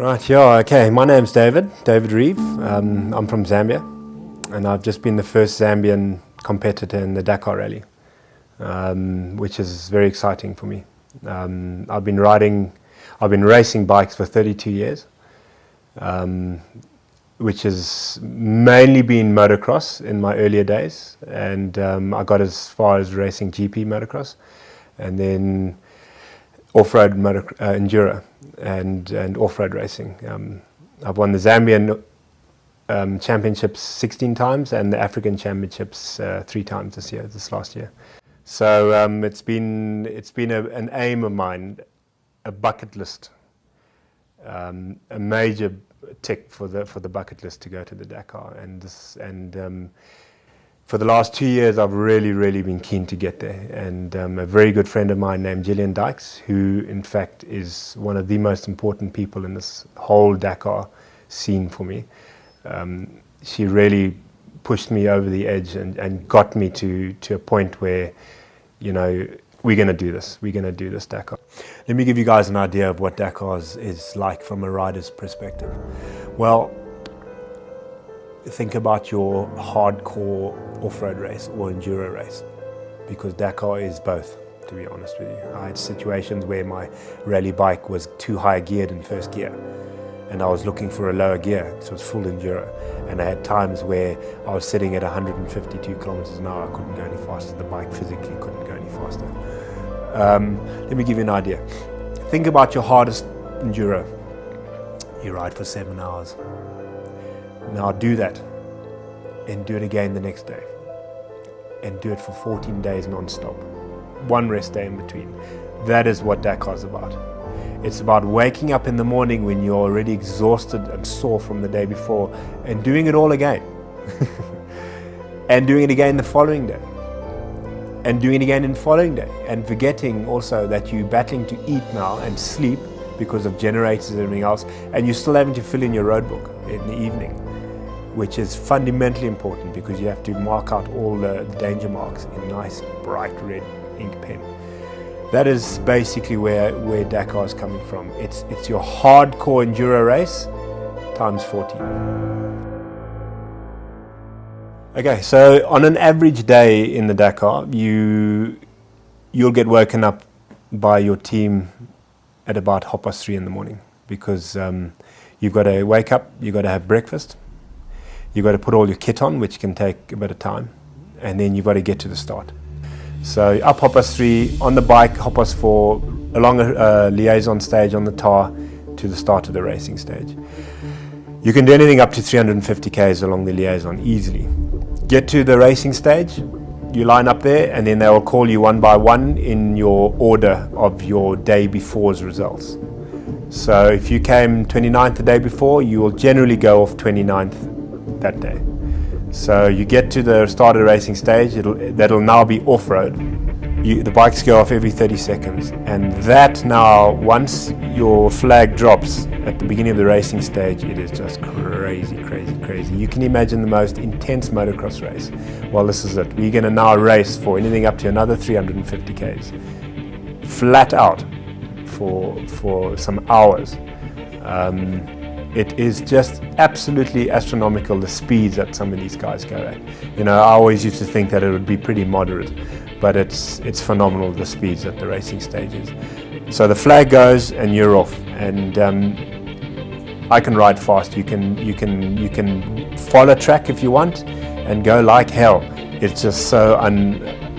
Right, yeah, okay. My name's David Reeve. I'm from Zambia, and I've just been the first Zambian competitor in the Dakar Rally, which is very exciting for me. I've been racing bikes for 32 years, which has mainly been motocross in my earlier days, and I got as far as racing GP motocross, and then off-road enduro and off-road racing. I've won the Zambian championships 16 times and the African championships 3 times this last year. So it's been an aim of mine, a bucket list, a major tick for the bucket list to go to the Dakar, and for the last 2 years, I've really been keen to get there. And a very good friend of mine named Gillian Dykes, who in fact is one of the most important people in this whole Dakar scene for me. She really pushed me over the edge and got me to a point where, you know, we're going to do this. We're going to do this Dakar. Let me give you guys an idea of what Dakar is like from a rider's perspective. Well, think about your hardcore off-road race or enduro race, because Dakar is both, to be honest with you. I had situations where my rally bike was too high geared in first gear and I was looking for a lower gear, so it was full enduro, and I had times where I was sitting at 152 kilometers an hour. I couldn't go any faster. The bike physically couldn't go any faster. Let me give you an idea. Think about your hardest enduro. You ride for 7 hours. Now do that and do it again the next day, and do it for 14 days non-stop, 1 rest day in between. That is what Dakar is about. It's about waking up in the morning when you're already exhausted and sore from the day before and doing it all again and doing it again the following day and doing it again in the following day, and forgetting also that you're battling to eat now and sleep because of generators and everything else, and you're still having to fill in your road book in the evening, which is fundamentally important because you have to mark out all the danger marks in nice bright red ink pen. That is basically where Dakar is coming from. It's your hardcore enduro race times 14. Okay, so on an average day in the Dakar, you'll get woken up by your team at about 3:30 in the morning, because you've got to wake up, you've got to have breakfast, you've got to put all your kit on, which can take a bit of time, and then you've got to get to the start. So up 3:30 on the bike, 4:30 along a liaison stage on the tar to the start of the racing stage. You can do anything up to 350 k's along the liaison easily. Get to the racing stage, you line up there, and then they will call you one by one in your order of your day before's results. So if you came 29th the day before, you will generally go off 29th that day. So you get to the start of the racing stage, that'll now be off-road. The bikes go off every 30 seconds, and that now, once your flag drops at the beginning of the racing stage, it is just crazy. You can imagine the most intense motocross race. Well, this is it. We're going to now race for anything up to another 350 k's, flat out for some hours. It is just absolutely astronomical, the speeds that some of these guys go at. You know, I always used to think that it would be pretty moderate, but it's phenomenal, the speeds at the racing stages. So the flag goes and you're off, and I can ride fast. You can follow track if you want and go like hell. It's just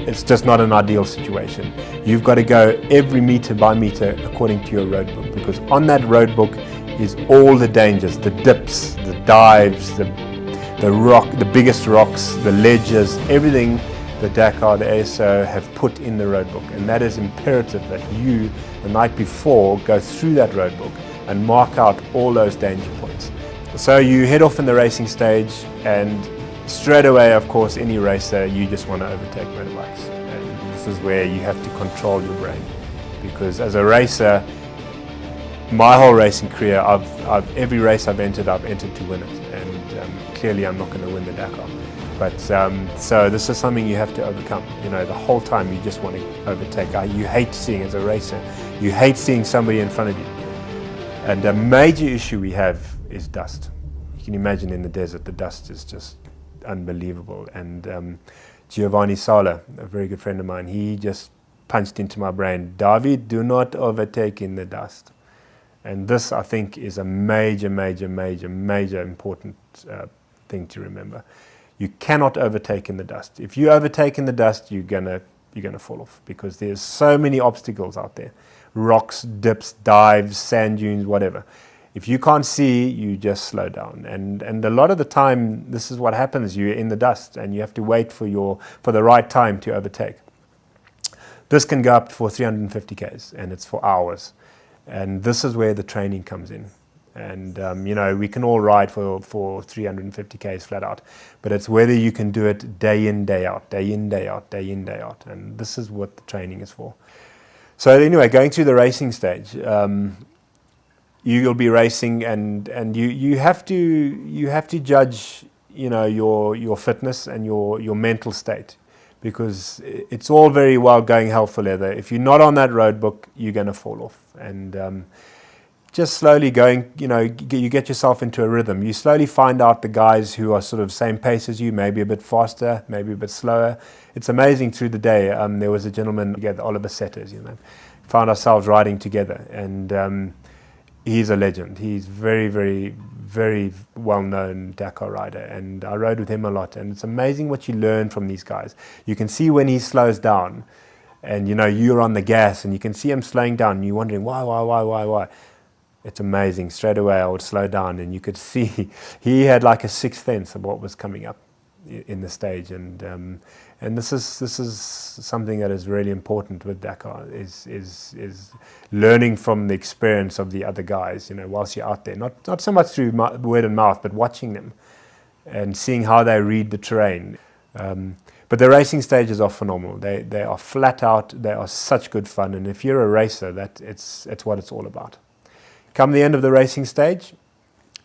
it's just not an ideal situation. You've got to go every meter by meter according to your road book, because on that road book is all the dangers, the dips, the dives, the biggest rocks, the ledges, everything the Dakar, the ASO have put in the road book. And that is imperative that you, the night before, go through that road book and mark out all those danger points. So you head off in the racing stage, and straight away, of course, any racer, you just want to overtake motorbikes. And this is where you have to control your brain, because as a racer, my whole racing career, every race I've entered to win it, and clearly I'm not going to win the Dakar. But so this is something you have to overcome. You know, the whole time you just want to overtake. You hate seeing, as a racer, you hate seeing somebody in front of you. And a major issue we have is dust. You can imagine in the desert, the dust is just unbelievable. And Giovanni Sala, a very good friend of mine, he just punched into my brain, David, do not overtake in the dust. And this, I think, is a major important thing to remember. You cannot overtake in the dust. If you overtake in the dust, you're gonna fall off, because there's so many obstacles out there. Rocks, dips, dives, sand dunes, whatever. If you can't see, you just slow down. And a lot of the time, this is what happens. You're in the dust and you have to wait for the right time to overtake. This can go up for 350 Ks, and it's for hours. And this is where the training comes in. And, we can all ride for 350 Ks flat out, but it's whether you can do it day in, day out, day in, day out, day in, day out. And this is what the training is for. So anyway, going through the racing stage, you'll be racing, and you have to judge, your fitness and your mental state, because it's all very well going hell for leather. If you're not on that road book, you're going to fall off. And just slowly going, you get yourself into a rhythm. You slowly find out the guys who are sort of same pace as you, maybe a bit faster, maybe a bit slower. It's amazing through the day. There was a gentleman together, Oliver Setters, found ourselves riding together, and he's a legend. He's very well-known Dakar rider, and I rode with him a lot, and it's amazing what you learn from these guys. You can see when he slows down, and you're on the gas, and you can see him slowing down, and you're wondering why. It's amazing. Straight away I would slow down, and you could see he had like a sixth sense of what was coming up in the stage. And this is something that is really important with Dakar, is learning from the experience of the other guys, whilst you're out there. Not so much through word of mouth, but watching them and seeing how they read the terrain. But the racing stages are phenomenal. They are flat out. They are such good fun. And if you're a racer, it's what it's all about. Come the end of the racing stage,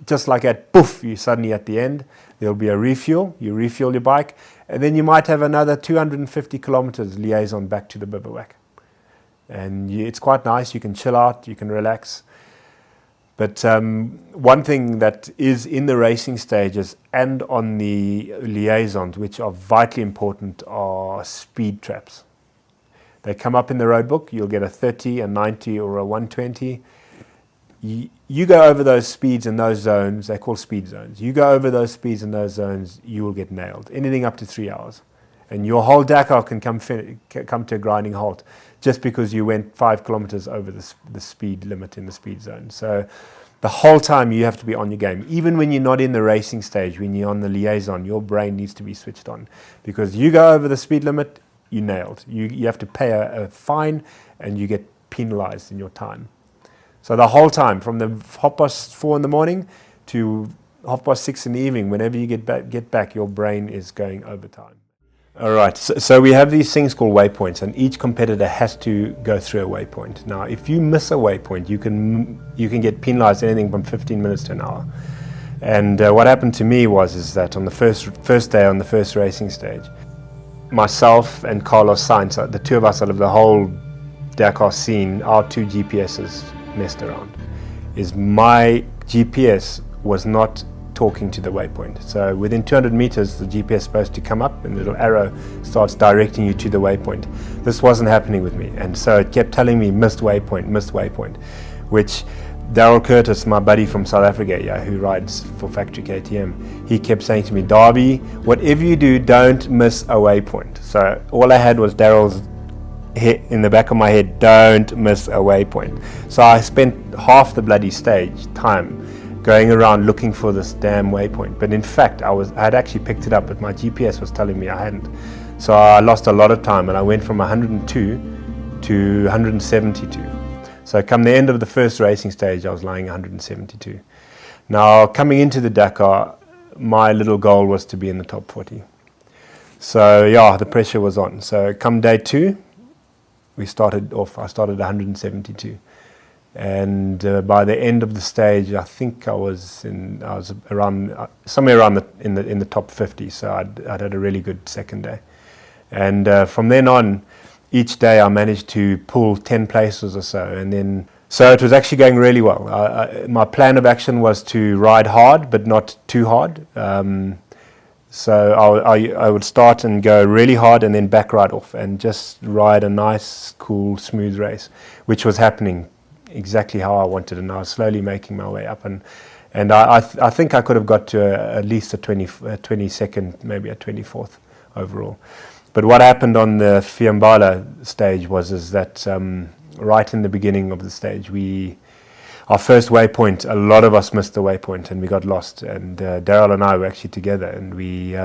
just like that, poof, you're suddenly at the end. There'll be a refuel. You refuel your bike, and then you might have another 250 kilometers liaison back to the bivouac. And it's quite nice. You can chill out. You can relax. But one thing that is in the racing stages and on the liaisons, which are vitally important, are speed traps. They come up in the road book. You'll get a 30, a 90, or a 120. You go over those speeds in those zones, they're called speed zones. You go over those speeds in those zones, you will get nailed. Anything up to 3 hours. And your whole Dakar can come to a grinding halt just because you went 5 kilometers over the speed limit in the speed zone. So the whole time you have to be on your game. Even when you're not in the racing stage, when you're on the liaison, your brain needs to be switched on. Because you go over the speed limit, you're nailed. You have to pay a fine, and you get penalized in your time. So the whole time, from the 4:30 in the morning to 6:30 in the evening, whenever you get back, your brain is going overtime. All right, so we have these things called waypoints, and each competitor has to go through a waypoint. Now, if you miss a waypoint, you can get penalized anything from 15 minutes to an hour. And what happened to me is that on the first day, on the first racing stage, myself and Carlos Sainz, the two of us out of the whole Dakar scene, our two GPSs messed around. My GPS was not talking to the waypoint. So within 200 meters, the GPS is supposed to come up, and the little arrow starts directing you to the waypoint. This wasn't happening with me, and so it kept telling me missed waypoint, which Daryl Curtis, my buddy from South Africa, who rides for Factory KTM, he kept saying to me, Darby, whatever you do, don't miss a waypoint. So all I had was Daryl's in the back of my head, don't miss a waypoint. So I spent half the bloody stage time going around looking for this damn waypoint. But in fact, I had actually picked it up, but my GPS was telling me I hadn't. So I lost a lot of time, and I went from 102 to 172. So come the end of the first racing stage, I was lying 172. Now, coming into the Dakar, my little goal was to be in the top 40. So the pressure was on. So come day 2, I started 172, and by the end of the stage, I think I was around somewhere around in the top 50. So I'd had a really good second day, and from then on, each day I managed to pull 10 places or so, and then So it was actually going really well. My plan of action was to ride hard, but not too hard. So I would start and go really hard and then back right off and just ride a nice, cool, smooth race, which was happening exactly how I wanted. And I was slowly making my way up. And I think I could have got to at least a 22nd, maybe a 24th overall. But what happened on the Fiambala stage is that right in the beginning of the stage, our first waypoint, a lot of us missed the waypoint and we got lost. And Daryl and I were actually together, and we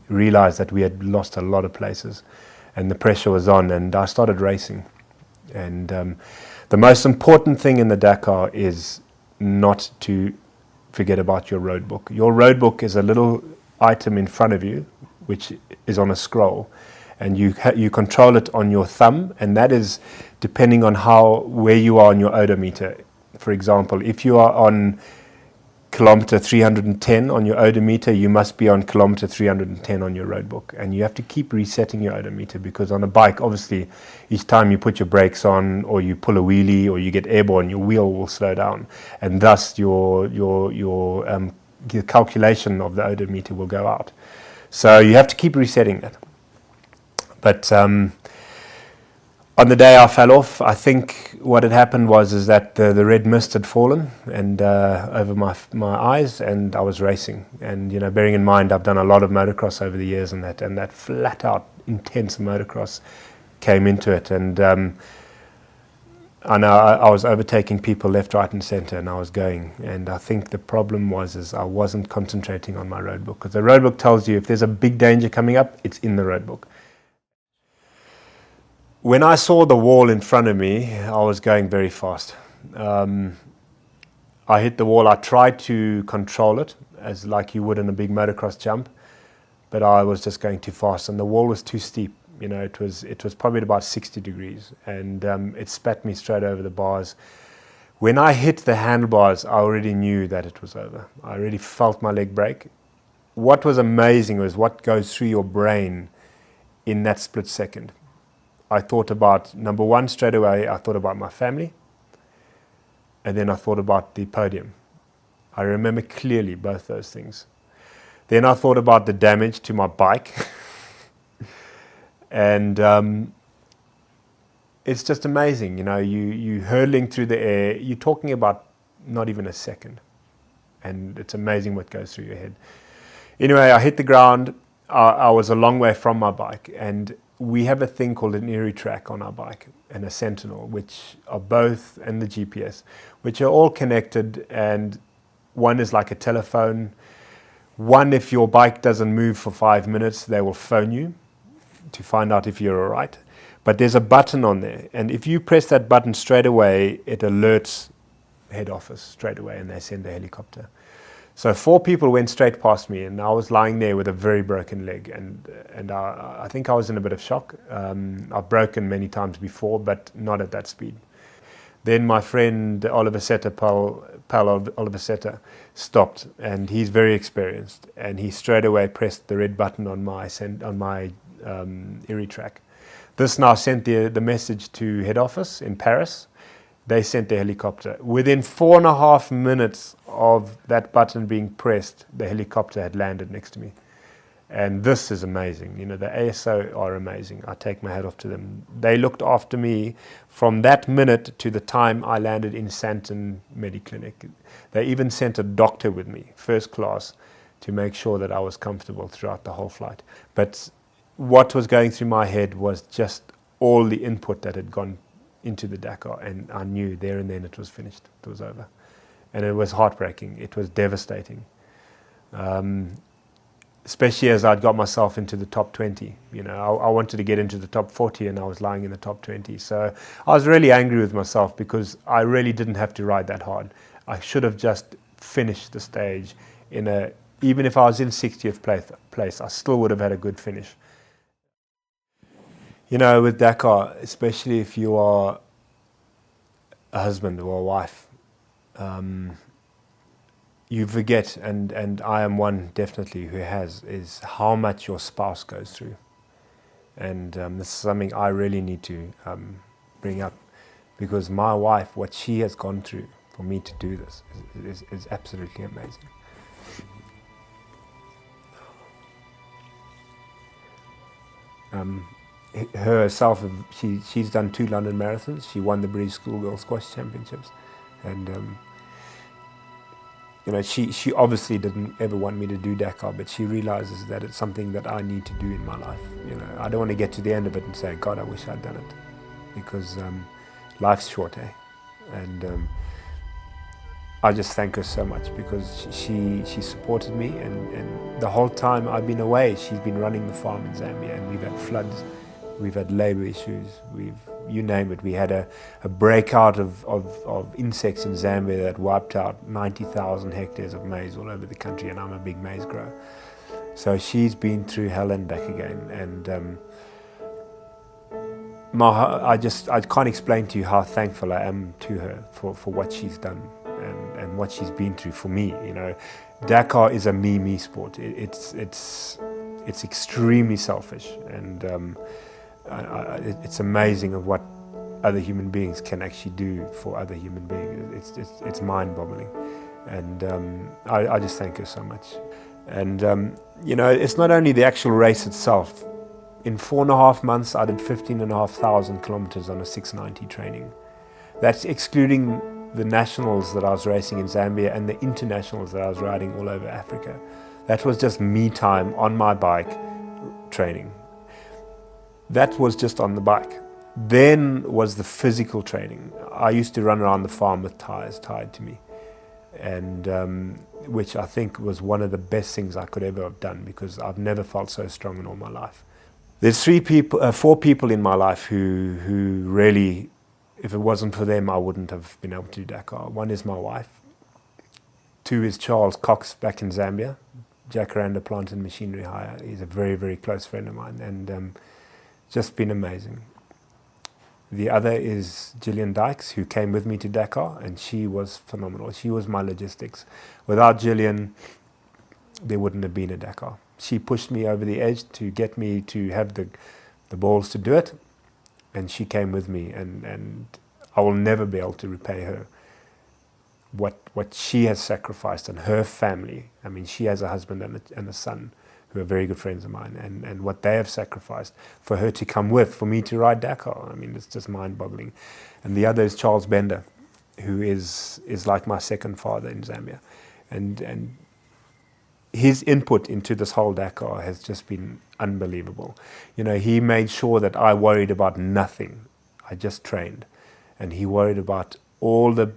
realized that we had lost a lot of places and the pressure was on, and I started racing. And the most important thing in the Dakar is not to forget about your road book. Your road book is a little item in front of you, which is on a scroll, and you control it on your thumb, and that is depending on where you are on your odometer. For example, if you are on kilometer 310 on your odometer, you must be on kilometer 310 on your road book, and you have to keep resetting your odometer, because on a bike, obviously, each time you put your brakes on or you pull a wheelie or you get airborne, your wheel will slow down, and thus your calculation of the odometer will go out. So you have to keep resetting that. But on the day I fell off, I think what had happened is that the red mist had fallen and over my eyes, and I was racing. And bearing in mind I've done a lot of motocross over the years, and that flat out intense motocross came into it. And I know I was overtaking people left, right, and centre, and I was going. And I think the problem was I wasn't concentrating on my road book, because the road book tells you if there's a big danger coming up, it's in the road book. When I saw the wall in front of me, I was going very fast. I hit the wall. I tried to control it, as like you would in a big motocross jump, but I was just going too fast, and the wall was too steep. It was probably at about 60 degrees, and it spat me straight over the bars. When I hit the handlebars, I already knew that it was over. I already felt my leg break. What was amazing was what goes through your brain in that split second. I thought about, number one, straight away, I thought about my family, and then I thought about the podium. I remember clearly both those things. Then I thought about the damage to my bike, and it's just amazing, you hurtling through the air, you're talking about not even a second, and it's amazing what goes through your head. Anyway, I hit the ground. I was a long way from my bike, and we have a thing called an Neary track on our bike and a Sentinel, which are both, and the GPS, which are all connected, and one is like a telephone. One, if your bike doesn't move for 5 minutes, they will phone you to find out if you're all right. But there's a button on there, and if you press that button straight away, it alerts head office straight away, and they send a helicopter. So 4 people went straight past me, and I was lying there with a very broken leg, and I think I was in a bit of shock. I've broken many times before, but not at that speed. Then my friend Oliver Setter, Pal Oliver Setter, stopped, and he's very experienced, and he straight away pressed the red button on my Neary track. This now sent the message to head office in Paris. They sent the helicopter. Within 4.5 minutes of that button being pressed, the helicopter had landed next to me. And this is amazing. The ASO are amazing. I take my hat off to them. They looked after me from that minute to the time I landed in Santon Mediclinic. They even sent a doctor with me, first class, to make sure that I was comfortable throughout the whole flight. But what was going through my head was just all the input that had gone into the Dakar, and I knew there and then it was finished. It was over. And it was heartbreaking. It was devastating. Especially as I'd got myself into the top 20. I wanted to get into the top 40, and I was lying in the top 20. So I was really angry with myself, because I really didn't have to ride that hard. I should have just finished the stage even if I was in 60th place, I still would have had a good finish. With Dakar, especially if you are a husband or a wife, you forget, and I am one definitely who is how much your spouse goes through. And this is something I really need to bring up, because my wife, what she has gone through for me to do this is absolutely amazing. Herself, she's done 2 London marathons. She won the British Schoolgirl Squash Championships, and you know, she obviously didn't ever want me to do Dakar, but she realizes that it's something that I need to do in my life. You know, I don't want to get to the end of it and say, God, I wish I'd done it, because life's short, eh? And I just thank her so much, because she supported me, and the whole time I've been away, she's been running the farm in Zambia, and we've had floods, we've had labour issues, you name it. We had a breakout of insects in Zambia that wiped out 90,000 hectares of maize all over the country, and I'm a big maize grower. So she's been through hell and back again, and I can't explain to you how thankful I am to her for what she's done and what she's been through for me. You know, Dakar is a me sport. It's extremely selfish, and it's amazing of what other human beings can actually do for other human beings. It's mind-boggling, and I just thank her so much. And you know, it's not only the actual race itself. In 4.5 months, I did 15,500 kilometers on a 690 training. That's excluding the nationals that I was racing in Zambia and the internationals that I was riding all over Africa. That was just me time on my bike training. That was just on the bike. Then was the physical training. I used to run around the farm with tires tied to me, and which I think was one of the best things I could ever have done, because I've never felt so strong in all my life. There's 4 people in my life who really, if it wasn't for them, I wouldn't have been able to do Dakar. 1 is my wife. 2 is Charles Cox back in Zambia, Jacaranda Plant and Machinery Hire. He's a very, very close friend of mine, and just been amazing. The other is Gillian Dykes, who came with me to Dakar, and she was phenomenal. She was my logistics. Without Gillian, there wouldn't have been a Dakar. She pushed me over the edge to get me to have the balls to do it, and she came with me, and I will never be able to repay her what she has sacrificed, and her family. I mean, she has a husband and a son who are very good friends of mine, and what they have sacrificed for her to come with, for me to ride Dakar. I mean, it's just mind-boggling. And the other is Charles Bender, who is like my second father in Zambia, and his input into this whole Dakar has just been unbelievable. You know, he made sure that I worried about nothing. I just trained, and he worried about all the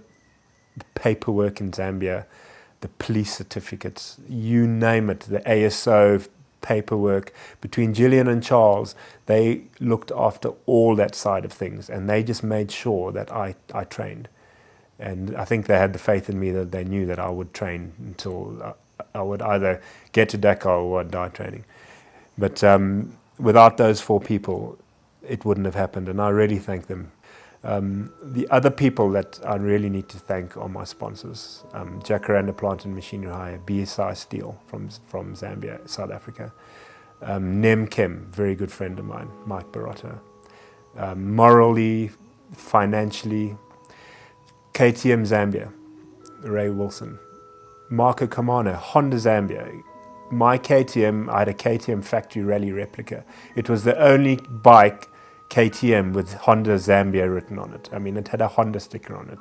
paperwork in Zambia, the police certificates, you name it, the ASO paperwork. Between Gillian and Charles, they looked after all that side of things, and they just made sure that I trained. And I think they had the faith in me that they knew that I would train until I would either get to Dakar or I'd die training. But without those 4 people, it wouldn't have happened, and I really thank them. The other people that I really need to thank are my sponsors. Jacaranda Plant and Machinery Hire, BSI Steel from Zambia, South Africa. Nemchem, very good friend of mine, Mike Barotta. Morally, financially, KTM Zambia, Ray Wilson. Marco Kamano, Honda Zambia. My KTM, I had a KTM factory rally replica. It was the only bike KTM with Honda Zambia written on it. I mean, it had a Honda sticker on it.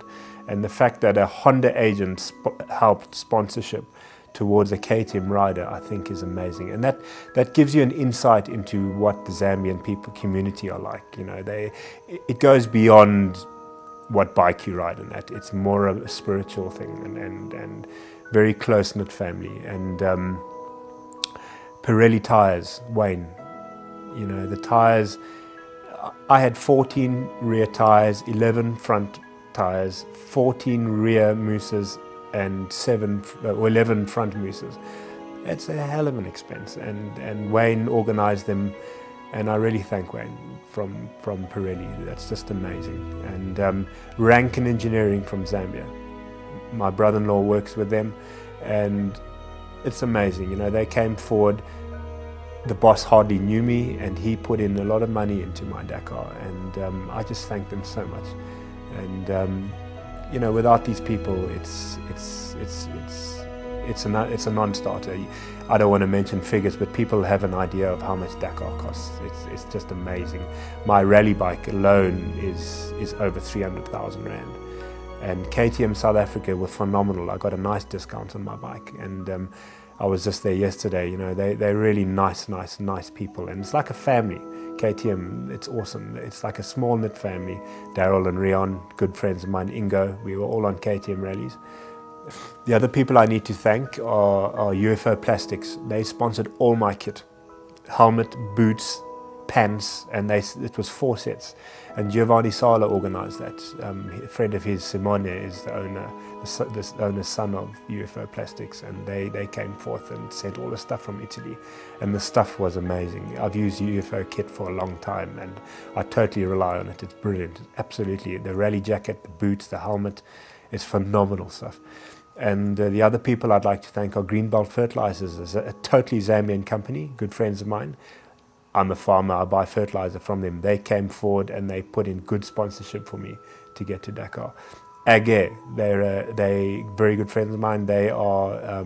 And the fact that a Honda agent helped sponsorship towards a KTM rider, I think is amazing. And that gives you an insight into what the Zambian community are like. You know, it goes beyond what bike you ride in that. It's more of a spiritual thing, and very close-knit family. And Pirelli tires, Wayne, you know, the tires, I had 14 rear tires, 11 front tires, 14 rear mousses, and 11 front mousses. It's a hell of an expense, and Wayne organized them, and I really thank Wayne from Pirelli. That's just amazing. And Rankin Engineering from Zambia, my brother-in-law works with them, and it's amazing. You know, they came forward. The boss hardly knew me, and he put in a lot of money into my Dakar, and I just thank them so much. And you know, without these people, it's a non-starter. I don't want to mention figures, but people have an idea of how much Dakar costs. It's just amazing. My rally bike alone is over 300,000 rand. And KTM South Africa were phenomenal. I got a nice discount on my bike, and I was just there yesterday. You know, they're really nice people, and it's like a family. KTM, it's awesome. It's like a small knit family. Daryl and Rion, good friends of mine, Ingo, we were all on KTM rallies. The other people I need to thank are UFO Plastics. They sponsored all my kit, helmet, boots, pants, and it was 4 sets. And Giovanni Sala organized that. A friend of his, Simone, is the owner, the owner's son of UFO Plastics, and they came forth and sent all the stuff from Italy, and the stuff was amazing. I've used UFO kit for a long time, and I totally rely on it. It's brilliant, absolutely. The rally jacket, the boots, the helmet, it's phenomenal stuff. And the other people I'd like to thank are Greenbelt Fertilizers. It's a totally Zambian company, good friends of mine. I'm a farmer, I buy fertilizer from them. They came forward and they put in good sponsorship for me to get to Dakar. Agay, they're very good friends of mine. They are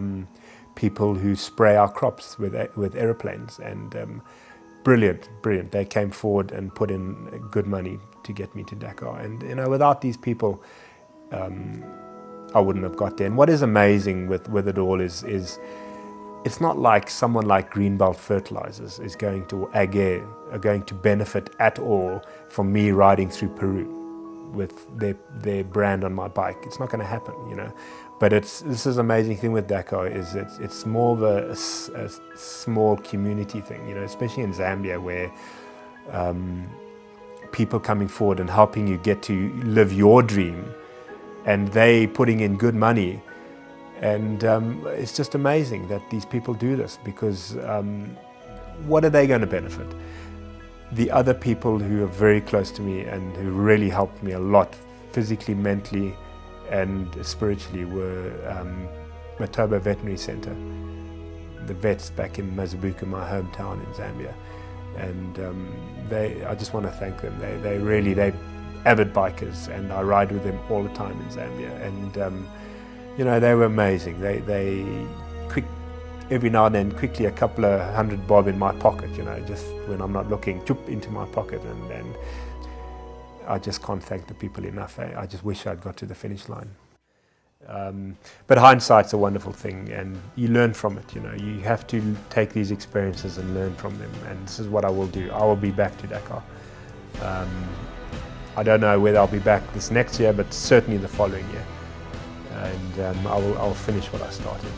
people who spray our crops with aeroplanes, and brilliant. They came forward and put in good money to get me to Dakar. And you know, without these people, I wouldn't have got there. And what is amazing with it all is it's not like someone like Greenbelt Fertilizers is going to are going to benefit at all from me riding through Peru with their brand on my bike. It's not going to happen, you know. But this is amazing thing with Dakar is it's more of a small community thing, you know, especially in Zambia, where people coming forward and helping you get to live your dream, and they putting in good money. And it's just amazing that these people do this, because what are they going to benefit? The other people who are very close to me and who really helped me a lot, physically, mentally, and spiritually, were Matoba Veterinary Center, the vets back in Mazibuko, my hometown in Zambia. And I just want to thank them. They're avid bikers, and I ride with them all the time in Zambia. And you know, they were amazing. They every now and then, quickly a couple of 100 bob in my pocket, you know, just when I'm not looking, choop into my pocket, and I just can't thank the people enough. I just wish I'd got to the finish line. But hindsight's a wonderful thing, and you learn from it. You know, you have to take these experiences and learn from them, and this is what I will do. I will be back to Dakar. I don't know whether I'll be back this next year, but certainly the following year. And I will finish what I started.